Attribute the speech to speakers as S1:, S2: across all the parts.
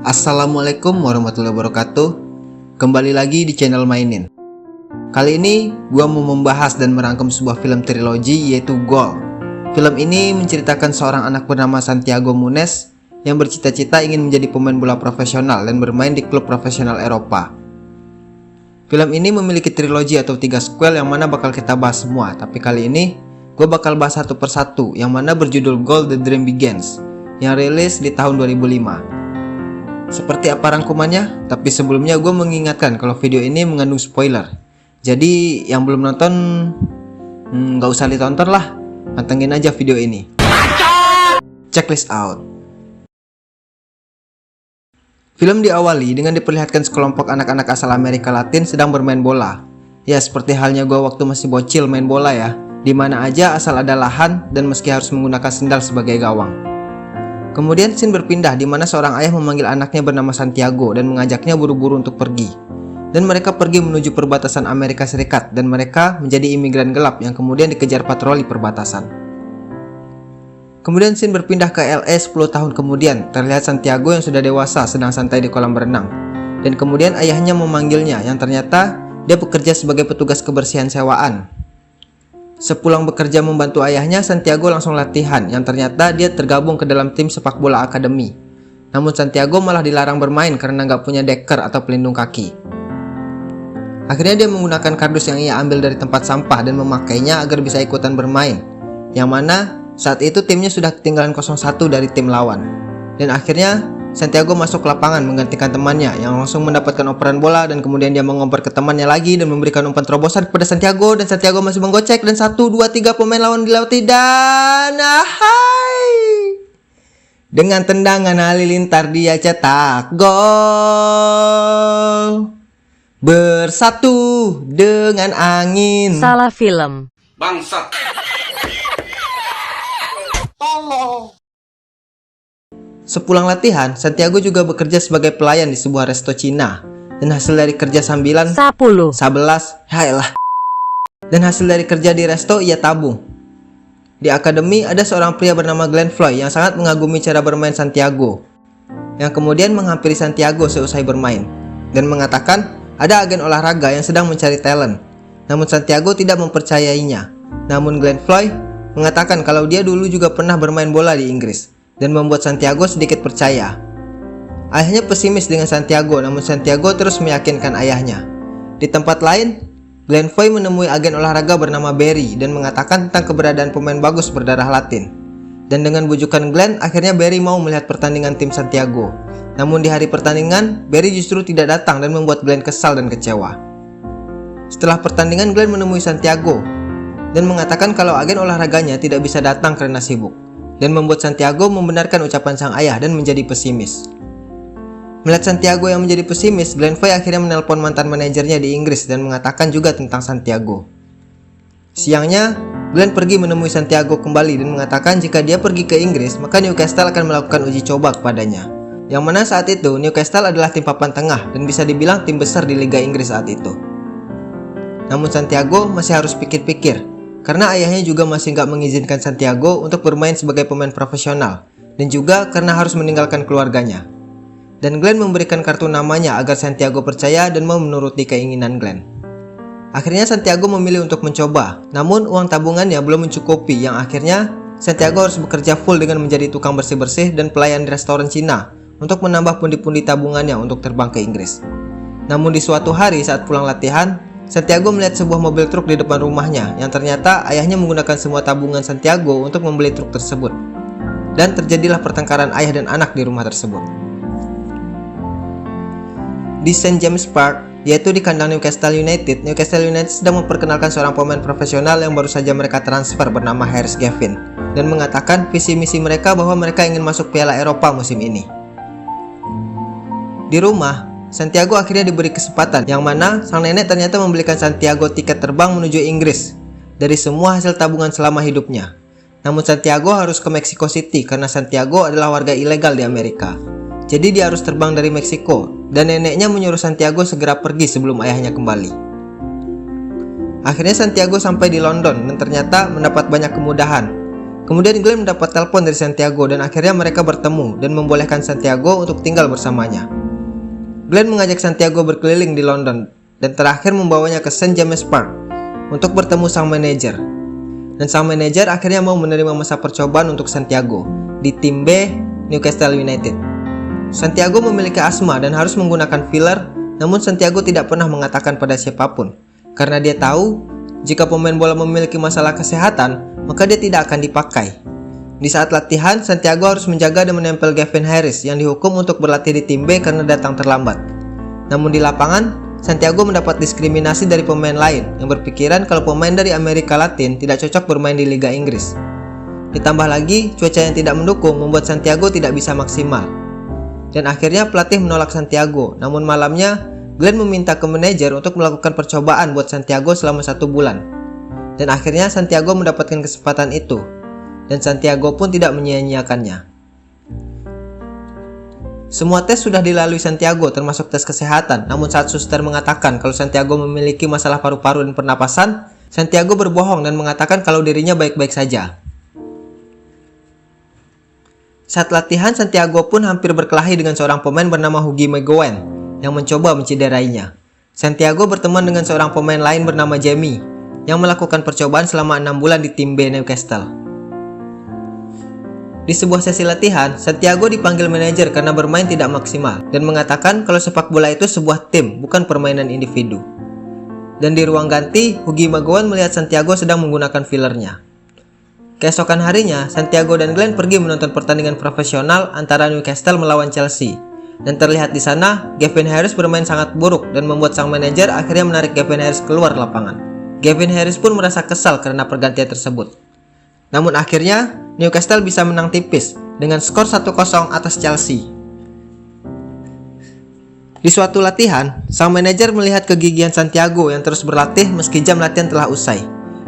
S1: Assalamualaikum warahmatullahi wabarakatuh. Kembali lagi di channel Mainin. Kali ini gua mau membahas dan merangkum sebuah film trilogi yaitu Goal. Film ini menceritakan seorang anak bernama Santiago Munez yang bercita-cita ingin menjadi pemain bola profesional dan bermain di klub profesional Eropa. Film ini memiliki trilogi atau 3 sequel yang mana bakal kita bahas semua. Tapi kali ini gue bakal bahas satu persatu yang mana berjudul Goal The Dream Begins yang rilis di tahun 2005. Seperti apa rangkumannya? Tapi sebelumnya gue mengingatkan kalau video ini mengandung spoiler. Jadi yang belum nonton nggak usah ditonton lah, pantengin aja video ini. Checklist out. Film diawali dengan diperlihatkan sekelompok anak-anak asal Amerika Latin sedang bermain bola. Ya seperti halnya gue waktu masih bocil main bola ya, dimana aja asal ada lahan dan meski harus menggunakan sendal sebagai gawang. Kemudian scene berpindah di mana seorang ayah memanggil anaknya bernama Santiago dan mengajaknya buru-buru untuk pergi. Dan mereka pergi menuju perbatasan Amerika Serikat dan mereka menjadi imigran gelap yang kemudian dikejar patroli perbatasan. Kemudian scene berpindah ke LA 10 tahun kemudian. Terlihat Santiago yang sudah dewasa sedang santai di kolam berenang. Dan kemudian ayahnya memanggilnya yang ternyata dia bekerja sebagai petugas kebersihan sewaan. Sepulang bekerja membantu ayahnya, Santiago langsung latihan yang ternyata dia tergabung ke dalam tim sepak bola akademi. Namun Santiago malah dilarang bermain karena nggak punya deker atau pelindung kaki. Akhirnya dia menggunakan kardus yang ia ambil dari tempat sampah dan memakainya agar bisa ikutan bermain. Yang mana saat itu timnya sudah ketinggalan 0-1 dari tim lawan. Dan akhirnya Santiago masuk ke lapangan menggantikan temannya yang langsung mendapatkan operan bola dan kemudian dia mengoper ke temannya lagi dan memberikan umpan terobosan kepada Santiago dan Santiago masih menggocek dan 1, 2, 3 pemain lawan dilewati dan dengan tendangan halilintar dia cetak gol. Bersatu dengan angin.
S2: Salah film.
S3: Bangsat.
S1: Sepulang latihan, Santiago juga bekerja sebagai pelayan di sebuah resto Cina. Dan hasil dari kerja sambilan
S2: 10.
S1: 11, hayalah. Dan hasil dari kerja di resto ia tabung. Di akademi ada seorang pria bernama Glenn Floyd yang sangat mengagumi cara bermain Santiago. Yang kemudian menghampiri Santiago seusai bermain dan mengatakan ada agen olahraga yang sedang mencari talent. Namun Santiago tidak mempercayainya. Namun Glenn Floyd mengatakan kalau dia dulu juga pernah bermain bola di Inggris dan membuat Santiago sedikit percaya. Ayahnya pesimis dengan Santiago, namun Santiago terus meyakinkan ayahnya. Di tempat lain, Glenn Foy menemui agen olahraga bernama Barry dan mengatakan tentang keberadaan pemain bagus berdarah Latin. Dan dengan bujukan Glenn, akhirnya Barry mau melihat pertandingan tim Santiago. Namun di hari pertandingan, Barry justru tidak datang dan membuat Glenn kesal dan kecewa. Setelah pertandingan, Glenn menemui Santiago dan mengatakan kalau agen olahraganya tidak bisa datang karena sibuk. Dan membuat Santiago membenarkan ucapan sang ayah dan menjadi pesimis. Melihat Santiago yang menjadi pesimis, Glenn Foy akhirnya menelpon mantan manajernya di Inggris dan mengatakan juga tentang Santiago. Siangnya, Glenn pergi menemui Santiago kembali dan mengatakan jika dia pergi ke Inggris, maka Newcastle akan melakukan uji coba kepadanya. Yang mana saat itu, Newcastle adalah tim papan tengah dan bisa dibilang tim besar di Liga Inggris saat itu. Namun Santiago masih harus pikir-pikir, karena ayahnya juga masih nggak mengizinkan Santiago untuk bermain sebagai pemain profesional dan juga karena harus meninggalkan keluarganya. Dan Glenn memberikan kartu namanya agar Santiago percaya dan mau menuruti keinginan Glenn. Akhirnya Santiago memilih untuk mencoba, namun uang tabungannya belum mencukupi yang akhirnya Santiago harus bekerja full dengan menjadi tukang bersih-bersih dan pelayan di restoran Cina untuk menambah pundi-pundi tabungannya untuk terbang ke Inggris. Namun di suatu hari saat pulang latihan, Santiago melihat sebuah mobil truk di depan rumahnya yang ternyata ayahnya menggunakan semua tabungan Santiago untuk membeli truk tersebut. Dan terjadilah pertengkaran ayah dan anak di rumah tersebut. Di St. James Park, yaitu di kandang Newcastle United, Newcastle United sedang memperkenalkan seorang pemain profesional yang baru saja mereka transfer bernama Harris Gavin dan mengatakan visi misi mereka bahwa mereka ingin masuk Piala Eropa musim ini. Di rumah, Santiago akhirnya diberi kesempatan yang mana sang nenek ternyata membelikan Santiago tiket terbang menuju Inggris dari semua hasil tabungan selama hidupnya. Namun Santiago harus ke Mexico City karena Santiago adalah warga ilegal di Amerika. Jadi dia harus terbang dari Meksiko dan neneknya menyuruh Santiago segera pergi sebelum ayahnya kembali. Akhirnya Santiago sampai di London dan ternyata mendapat banyak kemudahan. Kemudian Glenn mendapat telepon dari Santiago dan akhirnya mereka bertemu dan membolehkan Santiago untuk tinggal bersamanya. Glenn mengajak Santiago berkeliling di London dan terakhir membawanya ke St. James Park untuk bertemu sang manajer. Dan sang manajer akhirnya mau menerima masa percobaan untuk Santiago di tim B Newcastle United. Santiago memiliki asma dan harus menggunakan filler, namun Santiago tidak pernah mengatakan pada siapapun karena dia tahu jika pemain bola memiliki masalah kesehatan, maka dia tidak akan dipakai. Di saat latihan, Santiago harus menjaga dan menempel Gavin Harris yang dihukum untuk berlatih di tim B karena datang terlambat. Namun di lapangan, Santiago mendapat diskriminasi dari pemain lain yang berpikiran kalau pemain dari Amerika Latin tidak cocok bermain di Liga Inggris. Ditambah lagi, cuaca yang tidak mendukung membuat Santiago tidak bisa maksimal. Dan akhirnya pelatih menolak Santiago, namun malamnya Glenn meminta ke manajer untuk melakukan percobaan buat Santiago selama 1 bulan. Dan akhirnya Santiago mendapatkan kesempatan itu. Dan Santiago pun tidak menyia-nyiakannya. Semua tes sudah dilalui Santiago termasuk tes kesehatan, namun saat suster mengatakan kalau Santiago memiliki masalah paru-paru dan pernapasan, Santiago berbohong dan mengatakan kalau dirinya baik-baik saja. Saat latihan, Santiago pun hampir berkelahi dengan seorang pemain bernama Huggy McGowan yang mencoba menciderainya. Santiago berteman dengan seorang pemain lain bernama Jamie yang melakukan percobaan selama 6 bulan di tim B Newcastle. Di sebuah sesi latihan, Santiago dipanggil manajer karena bermain tidak maksimal dan mengatakan kalau sepak bola itu sebuah tim, bukan permainan individu. Dan di ruang ganti, Huggy McGowan melihat Santiago sedang menggunakan fillernya. Keesokan harinya, Santiago dan Glenn pergi menonton pertandingan profesional antara Newcastle melawan Chelsea. Dan terlihat di sana, Gavin Harris bermain sangat buruk dan membuat sang manajer akhirnya menarik Gavin Harris keluar lapangan. Gavin Harris pun merasa kesal karena pergantian tersebut. Namun akhirnya, Newcastle bisa menang tipis dengan skor 1-0 atas Chelsea. Di suatu latihan, sang manajer melihat kegigihan Santiago yang terus berlatih meski jam latihan telah usai.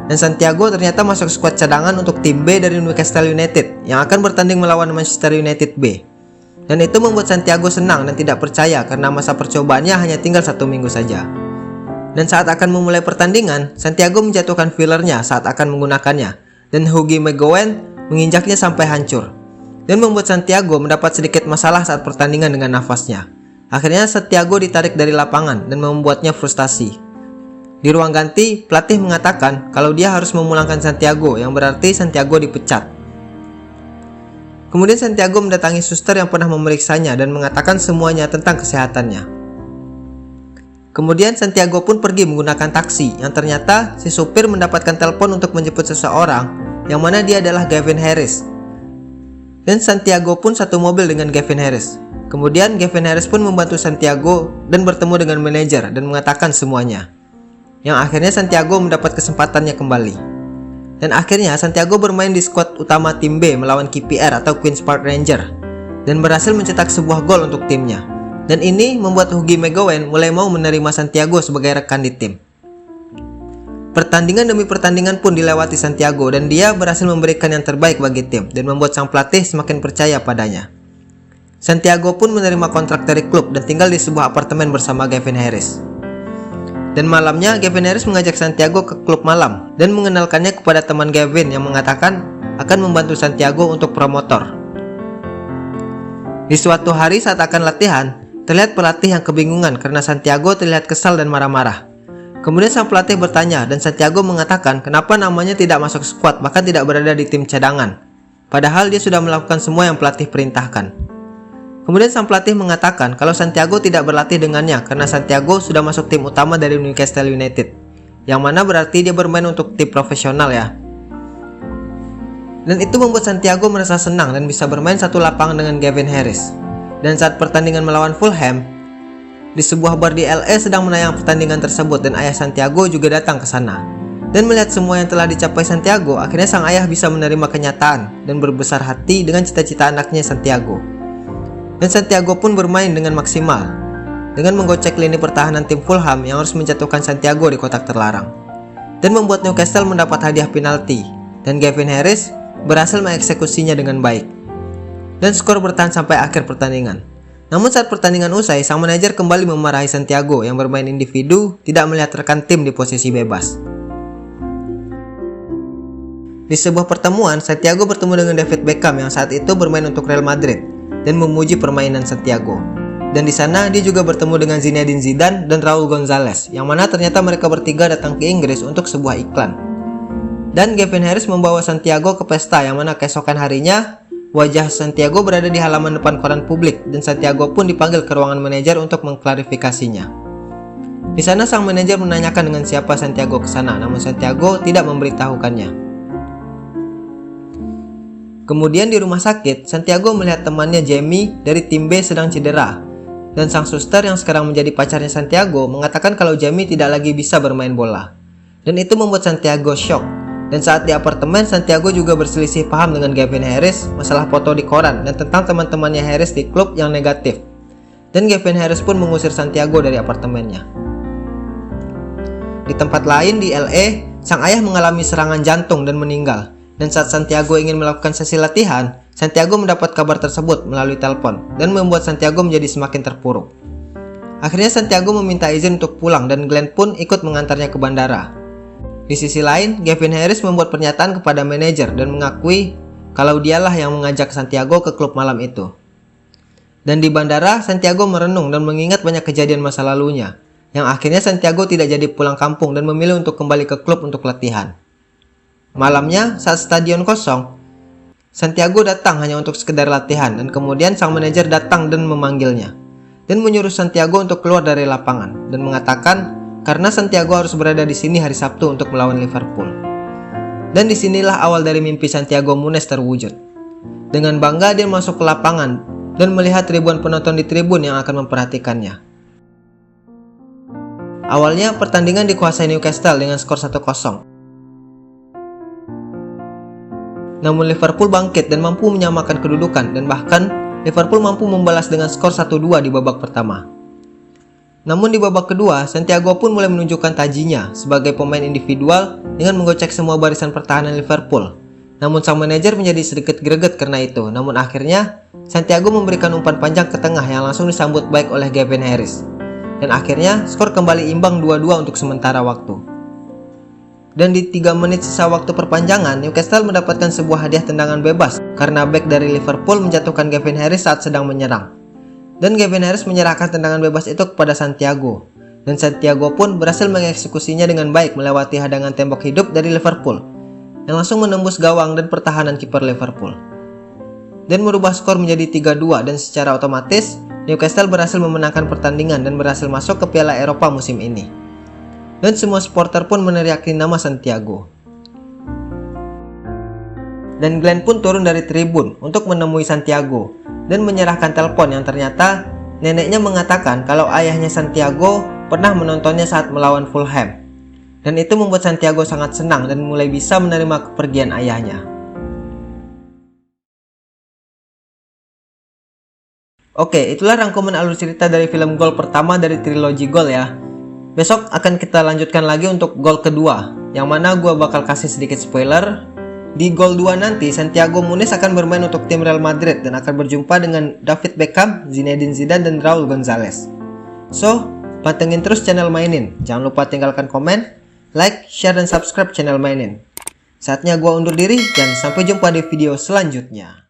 S1: Dan Santiago ternyata masuk skuad cadangan untuk tim B dari Newcastle United yang akan bertanding melawan Manchester United B. Dan itu membuat Santiago senang dan tidak percaya karena masa percobaannya hanya tinggal 1 minggu saja. Dan saat akan memulai pertandingan, Santiago menjatuhkan fillernya saat akan menggunakannya. Dan Huggy McGowan menginjaknya sampai hancur dan membuat Santiago mendapat sedikit masalah saat pertandingan dengan nafasnya. Akhirnya Santiago ditarik dari lapangan dan membuatnya frustasi. Di ruang ganti, pelatih mengatakan kalau dia harus memulangkan Santiago, yang berarti Santiago dipecat. Kemudian Santiago mendatangi suster yang pernah memeriksanya dan mengatakan semuanya tentang kesehatannya. Kemudian Santiago pun pergi menggunakan taksi yang ternyata si supir mendapatkan telepon untuk menjemput seseorang yang mana dia adalah Gavin Harris. Dan Santiago pun satu mobil dengan Gavin Harris. Kemudian Gavin Harris pun membantu Santiago dan bertemu dengan manajer dan mengatakan semuanya. Yang akhirnya Santiago mendapat kesempatannya kembali. Dan akhirnya Santiago bermain di skuad utama tim B melawan KPR atau Queen's Park Rangers dan berhasil mencetak sebuah gol untuk timnya. Dan ini membuat Huggy McGowan mulai mau menerima Santiago sebagai rekan di tim. Pertandingan demi pertandingan pun dilewati Santiago dan dia berhasil memberikan yang terbaik bagi tim dan membuat sang pelatih semakin percaya padanya. Santiago pun menerima kontrak dari klub dan tinggal di sebuah apartemen bersama Gavin Harris. Dan malamnya Gavin Harris mengajak Santiago ke klub malam dan mengenalkannya kepada teman Gavin yang mengatakan akan membantu Santiago untuk promotor. Di suatu hari saat akan latihan, terlihat pelatih yang kebingungan karena Santiago terlihat kesal dan marah-marah. Kemudian sang pelatih bertanya dan Santiago mengatakan kenapa namanya tidak masuk skuad bahkan tidak berada di tim cadangan. Padahal dia sudah melakukan semua yang pelatih perintahkan. Kemudian sang pelatih mengatakan kalau Santiago tidak berlatih dengannya karena Santiago sudah masuk tim utama dari Newcastle United. Yang mana berarti dia bermain untuk tim profesional ya. Dan itu membuat Santiago merasa senang dan bisa bermain satu lapangan dengan Gavin Harris. Dan saat pertandingan melawan Fulham, di sebuah bar di LA sedang menayang pertandingan tersebut dan ayah Santiago juga datang ke sana. Dan melihat semua yang telah dicapai Santiago, akhirnya sang ayah bisa menerima kenyataan dan berbesar hati dengan cita-cita anaknya Santiago. Dan Santiago pun bermain dengan maksimal, dengan menggocek lini pertahanan tim Fulham yang harus menjatuhkan Santiago di kotak terlarang. Dan membuat Newcastle mendapat hadiah penalti, dan Gavin Harris berhasil mengeksekusinya dengan baik. Dan skor bertahan sampai akhir pertandingan. Namun saat pertandingan usai, sang manajer kembali memarahi Santiago yang bermain individu, tidak melihat rekan tim di posisi bebas. Di sebuah pertemuan, Santiago bertemu dengan David Beckham yang saat itu bermain untuk Real Madrid dan memuji permainan Santiago. Dan di sana dia juga bertemu dengan Zinedine Zidane dan Raul Gonzalez, yang mana ternyata mereka bertiga datang ke Inggris untuk sebuah iklan. Dan Gavin Harris membawa Santiago ke pesta, yang mana keesokan harinya wajah Santiago berada di halaman depan koran publik dan Santiago pun dipanggil ke ruangan manajer untuk mengklarifikasinya. Di sana sang manajer menanyakan dengan siapa Santiago ke sana, namun Santiago tidak memberitahukannya. Kemudian di rumah sakit, Santiago melihat temannya Jamie dari tim B sedang cedera. Dan sang suster yang sekarang menjadi pacarnya Santiago mengatakan kalau Jamie tidak lagi bisa bermain bola. Dan itu membuat Santiago shock. Dan saat di apartemen, Santiago juga berselisih paham dengan Gavin Harris masalah foto di koran dan tentang teman-temannya Harris di klub yang negatif. Dan Gavin Harris pun mengusir Santiago dari apartemennya. Di tempat lain di LA, sang ayah mengalami serangan jantung dan meninggal. Dan saat Santiago ingin melakukan sesi latihan, Santiago mendapat kabar tersebut melalui telepon dan membuat Santiago menjadi semakin terpuruk. Akhirnya Santiago meminta izin untuk pulang dan Glenn pun ikut mengantarnya ke bandara. Di sisi lain, Gavin Harris membuat pernyataan kepada manajer dan mengakui kalau dialah yang mengajak Santiago ke klub malam itu. Dan di bandara, Santiago merenung dan mengingat banyak kejadian masa lalunya, yang akhirnya Santiago tidak jadi pulang kampung dan memilih untuk kembali ke klub untuk latihan. Malamnya, saat stadion kosong, Santiago datang hanya untuk sekedar latihan dan kemudian sang manajer datang dan memanggilnya dan menyuruh Santiago untuk keluar dari lapangan dan mengatakan karena Santiago harus berada di sini hari Sabtu untuk melawan Liverpool. Dan disinilah awal dari mimpi Santiago Munez terwujud. Dengan bangga dia masuk ke lapangan dan melihat ribuan penonton di tribun yang akan memperhatikannya. Awalnya pertandingan dikuasai Newcastle dengan skor 1-0. Namun Liverpool bangkit dan mampu menyamakan kedudukan dan bahkan Liverpool mampu membalas dengan skor 1-2 di babak pertama. Namun di babak kedua, Santiago pun mulai menunjukkan tajinya sebagai pemain individual dengan menggocek semua barisan pertahanan Liverpool. Namun sang manajer menjadi sedikit greget karena itu. Namun akhirnya Santiago memberikan umpan panjang ke tengah yang langsung disambut baik oleh Gavin Harris. Dan akhirnya skor kembali imbang 2-2 untuk sementara waktu. Dan di 3 menit sisa waktu perpanjangan, Newcastle mendapatkan sebuah hadiah tendangan bebas karena bek dari Liverpool menjatuhkan Gavin Harris saat sedang menyerang. Dan Gavin Harris menyerahkan tendangan bebas itu kepada Santiago. Dan Santiago pun berhasil mengeksekusinya dengan baik melewati hadangan tembok hidup dari Liverpool yang langsung menembus gawang dan pertahanan kiper Liverpool. Dan merubah skor menjadi 3-2 dan secara otomatis Newcastle berhasil memenangkan pertandingan dan berhasil masuk ke Piala Eropa musim ini. Dan semua supporter pun meneriaki nama Santiago. Dan Glenn pun turun dari tribun untuk menemui Santiago dan menyerahkan telepon yang ternyata neneknya mengatakan kalau ayahnya Santiago pernah menontonnya saat melawan Fulham. Dan itu membuat Santiago sangat senang dan mulai bisa menerima kepergian ayahnya. Oke, itulah rangkuman alur cerita dari film Gol pertama dari trilogi Gol ya. Besok akan kita lanjutkan lagi untuk gol kedua, yang mana gue bakal kasih sedikit spoiler. Di gol 2 nanti, Santiago Munez akan bermain untuk tim Real Madrid dan akan berjumpa dengan David Beckham, Zinedine Zidane, dan Raul Gonzalez. So, pantengin terus channel Mainin. Jangan lupa tinggalkan komen, like, share, dan subscribe channel Mainin. Saatnya gue undur diri dan sampai jumpa di video selanjutnya.